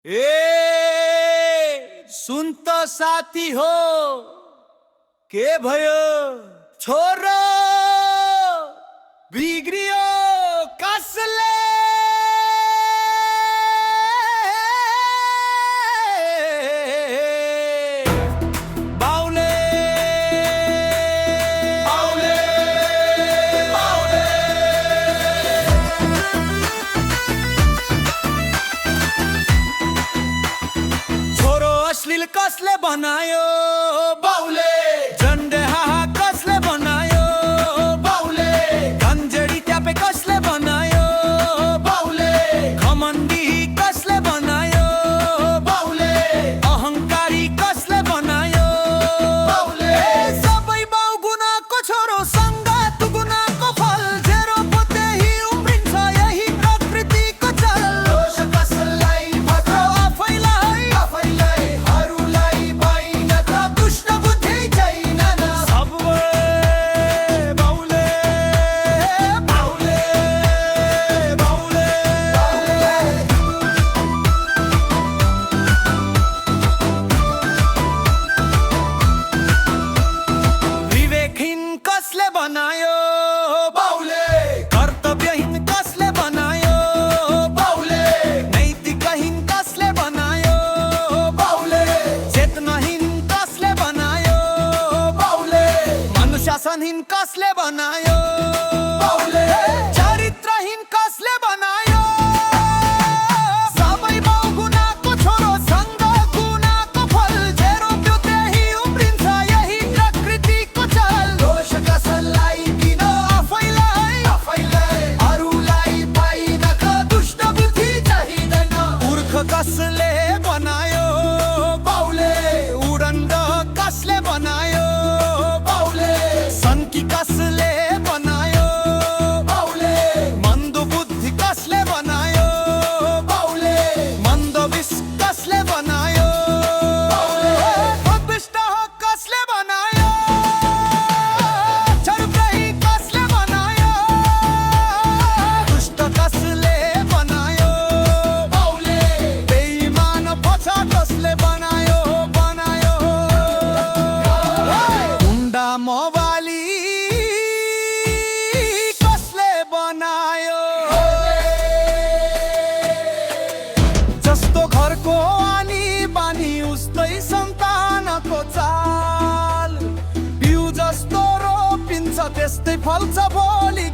ए सुन त साथी हो के भयो छोरो बिग्रियो कसले बाउले बाउले बाउले छोरो अश्लील कसले बनायो बाउले झंडे हाहा कसले बनायो बाउले गंजेडी त्यापे कसले बनायो बाउले घमंडी कसले बनायो बाउले अहंकारी कसले बनायो बाउले सबै बाउ गुनाको छोरो संगात गुनाको फल जेरो पोते ही उम्रिन्छ यही प्रकृतिको चल दोष कसलाई भद्र आफैलाई हरूलाई पाइन त दुष्ट बुद्धि छैन न सबै बाउले बाउले बाउले विवेकहीन कसले बनायो बाउले कर्तव्यहीन कसले बनायो बाउले नैतिकहीन कसले बनायो बाउले चेतनाहीन कसले बनायो बाउले अनुशासनहीन कसले बनायो बाउले चरित्रहीन कसले बनायो सबै बाउ गुनाको छोरो सँग गुनाको फल जेरो त्यो त्यही उम्रिन्छ यही प्रकृतिको चल दोष कसलाई किन आफैलाई अरूलाई पाइन त दुष्ट बुद्धि चाहिँदैन मूर्ख कसले बनायो बाउले उडन्ड कसले बनायो बाउले सन्की कसले बनायो बाउले मन्द बुद्धि कसले बनायो बाउले मन्द विष कसले बनायो बाउले अदृष्ट कसले बनायो चरब्रही कसले बनायो दुष्ट कसले बनायो बाउले बेइमान पछा कसले बनायो गुण्डा मोबाली कसले बनायो जस्तो घरको आनी बानी उस्तै सन्तानको चाल बिउ जस्तो रोपिन्छ त्यस्तै फल्छ भोलि